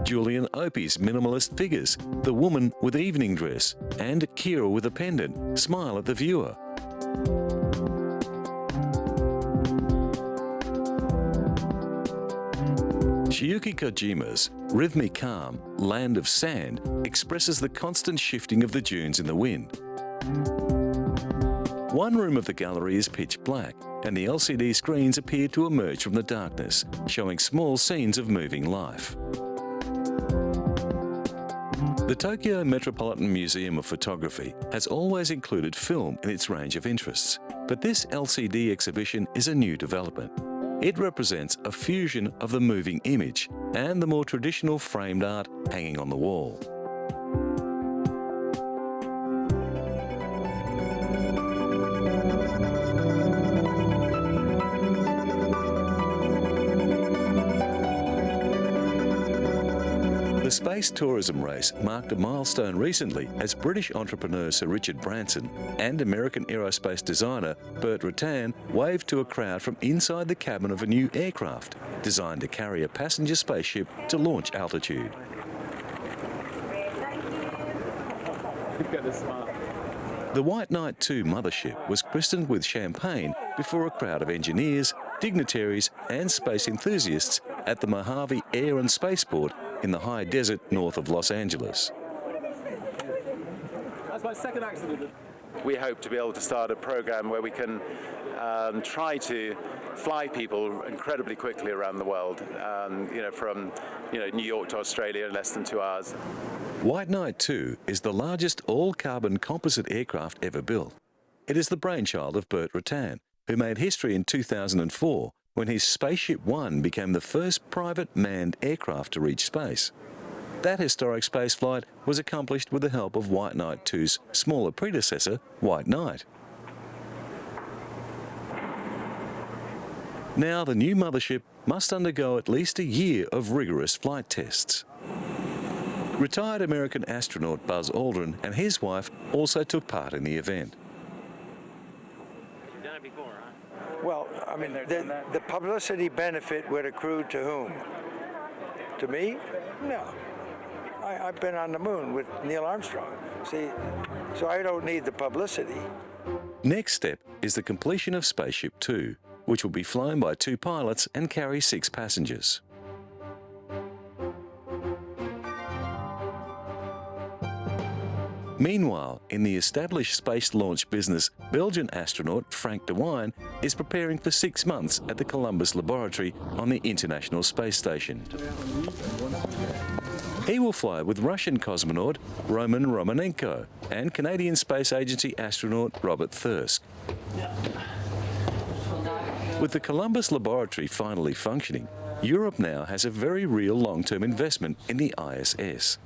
Julian Opie's minimalist figures, the woman with evening dress, and Kira with a pendant smile at the viewer. Shizuki Kojima's rhythmic calm, Land of Sand, expresses the constant shifting of the dunes in the wind. One room of the gallery is pitch black, and the LCD screens appear to emerge from the darkness, showing small scenes of moving life. The Tokyo Metropolitan Museum of Photography has always included film in its range of interests, but this LCD exhibition is a new development. It represents a fusion of the moving image and the more traditional framed art hanging on the wall. The space tourism race marked a milestone recently as British entrepreneur Sir Richard Branson and American aerospace designer Burt Rutan waved to a crowd from inside the cabin of a new aircraft designed to carry a passenger spaceship to launch altitude. The White Knight 2 mothership was christened with champagne before a crowd of engineers, dignitaries and space enthusiasts at the Mojave Air and Spaceport in the high desert north of Los Angeles. That's my second accident. We hope to be able to start a program where we can try to fly people incredibly quickly around the world, from New York to Australia in less than 2 hours. White Knight 2 is the largest all-carbon composite aircraft ever built. It is the brainchild of Burt Rutan, who made history in 2004 when his Spaceship One became the first private manned aircraft to reach space. That historic spaceflight was accomplished with the help of White Knight 2's smaller predecessor, White Knight. Now the new mothership must undergo at least a year of rigorous flight tests. Retired American astronaut Buzz Aldrin and his wife also took part in the event. You've done it before, huh? Well, I mean, the publicity benefit would accrue to whom? To me? No. I've been on the moon with Neil Armstrong. See, so I don't need the publicity. Next step is the completion of Spaceship 2, which will be flown by 2 pilots and carry 6 passengers. Meanwhile, in the established space launch business, Belgian astronaut Frank de Wijn is preparing for 6 months at the Columbus Laboratory on the International Space Station. He will fly with Russian cosmonaut Roman Romanenko and Canadian Space Agency astronaut Robert Thirsk. With the Columbus Laboratory finally functioning, Europe now has a very real long-term investment in the ISS.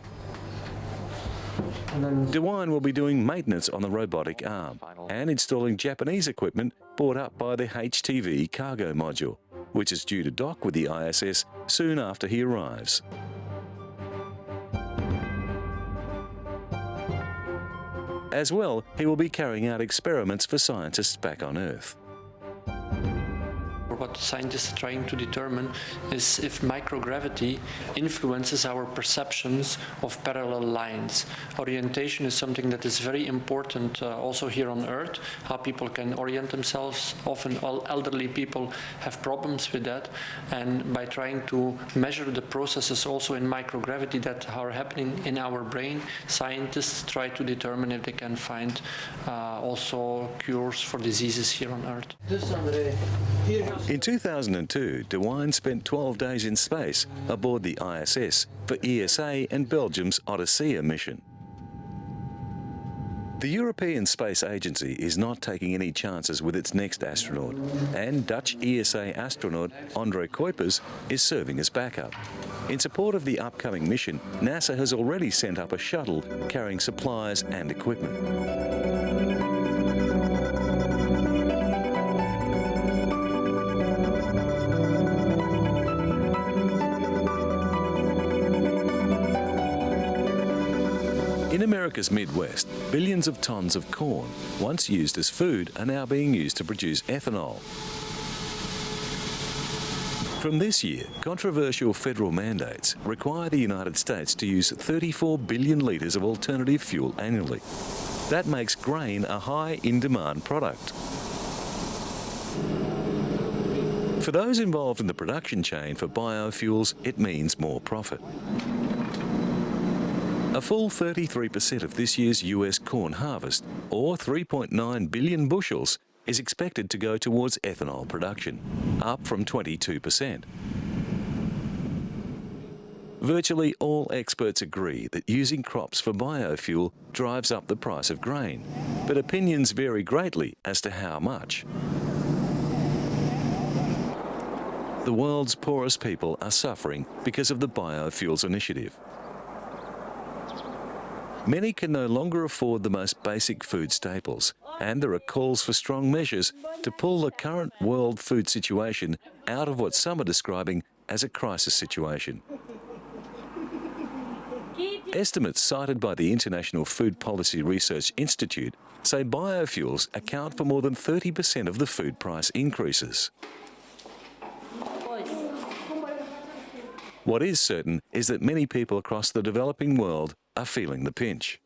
De Wijn will be doing maintenance on the robotic arm and installing Japanese equipment brought up by the HTV cargo module, which is due to dock with the ISS soon after he arrives. As well, he will be carrying out experiments for scientists back on Earth. What scientists are trying to determine is if microgravity influences our perceptions of parallel lines. Orientation is something that is very important also here on Earth, how people can orient themselves. Often elderly people have problems with that, and by trying to measure the processes also in microgravity that are happening in our brain, scientists try to determine if they can find also cures for diseases here on Earth. In 2002, De Wijn spent 12 days in space aboard the ISS for ESA and Belgium's Odyssea mission. The European Space Agency is not taking any chances with its next astronaut, and Dutch ESA astronaut André Kuipers is serving as backup. In support of the upcoming mission, NASA has already sent up a shuttle carrying supplies and equipment. In America's Midwest, billions of tons of corn, once used as food, are now being used to produce ethanol. From this year, controversial federal mandates require the United States to use 34 billion litres of alternative fuel annually. That makes grain a high in-demand product. For those involved in the production chain for biofuels, it means more profit. A full 33% of this year's US corn harvest, or 3.9 billion bushels, is expected to go towards ethanol production, up from 22%. Virtually all experts agree that using crops for biofuel drives up the price of grain, but opinions vary greatly as to how much. The world's poorest people are suffering because of the biofuels initiative. Many can no longer afford the most basic food staples, and there are calls for strong measures to pull the current world food situation out of what some are describing as a crisis situation. Estimates cited by the International Food Policy Research Institute say biofuels account for more than 30% of the food price increases. What is certain is that many people across the developing world are feeling the pinch.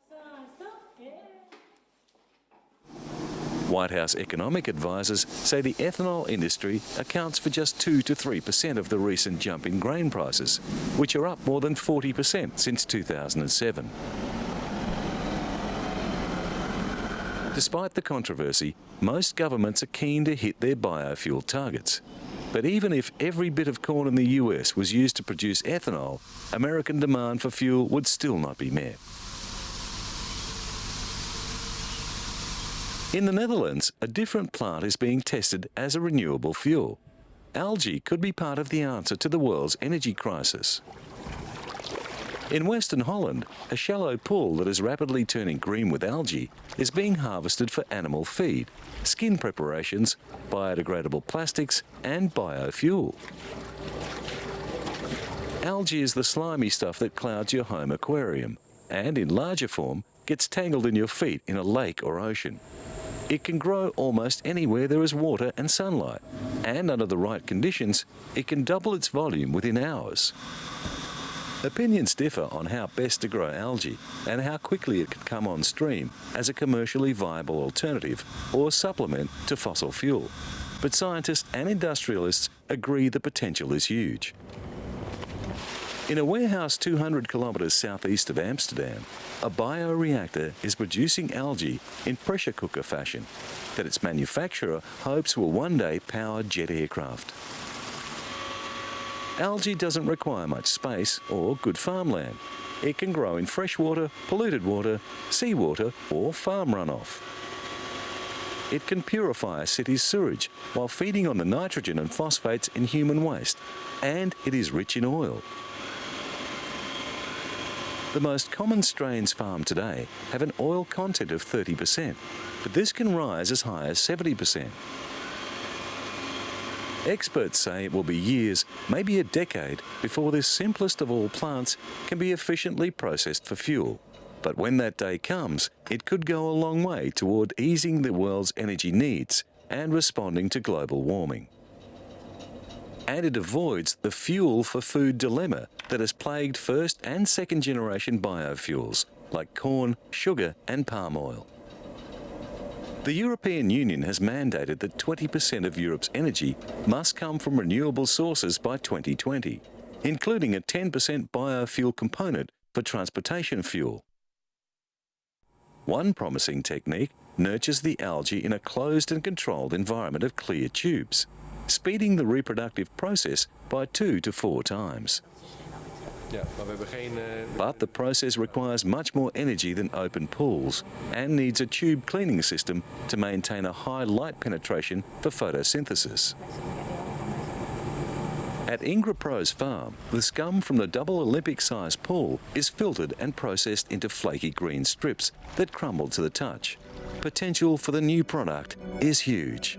White House economic advisors say the ethanol industry accounts for just 2 to 3% of the recent jump in grain prices, which are up more than 40% since 2007. Despite the controversy, most governments are keen to hit their biofuel targets. But even if every bit of corn in the US was used to produce ethanol, American demand for fuel would still not be met. In the Netherlands, a different plant is being tested as a renewable fuel. Algae could be part of the answer to the world's energy crisis. In Western Holland, a shallow pool that is rapidly turning green with algae is being harvested for animal feed, skin preparations, biodegradable plastics, and biofuel. Algae is the slimy stuff that clouds your home aquarium, and in larger form, gets tangled in your feet in a lake or ocean. It can grow almost anywhere there is water and sunlight, and under the right conditions, it can double its volume within hours. Opinions differ on how best to grow algae and how quickly it can come on stream as a commercially viable alternative or supplement to fossil fuel. But scientists and industrialists agree the potential is huge. In a warehouse 200 kilometres southeast of Amsterdam, a bioreactor is producing algae in pressure cooker fashion that its manufacturer hopes will one day power jet aircraft. Algae doesn't require much space or good farmland. It can grow in freshwater, polluted water, seawater, or farm runoff. It can purify a city's sewage while feeding on the nitrogen and phosphates in human waste, and it is rich in oil. The most common strains farmed today have an oil content of 30%, but this can rise as high as 70%. Experts say it will be years, maybe a decade, before this simplest of all plants can be efficiently processed for fuel. But when that day comes, it could go a long way toward easing the world's energy needs and responding to global warming. And it avoids the fuel for food dilemma that has plagued first and second generation biofuels like corn, sugar and palm oil. The European Union has mandated that 20% of Europe's energy must come from renewable sources by 2020, including a 10% biofuel component for transportation fuel. One promising technique nurtures the algae in a closed and controlled environment of clear tubes, speeding the reproductive process by 2 to 4 times. But the process requires much more energy than open pools and needs a tube cleaning system to maintain a high light penetration for photosynthesis. At IngraPro's farm, the scum from the double Olympic-sized pool is filtered and processed into flaky green strips that crumble to the touch. Potential for the new product is huge.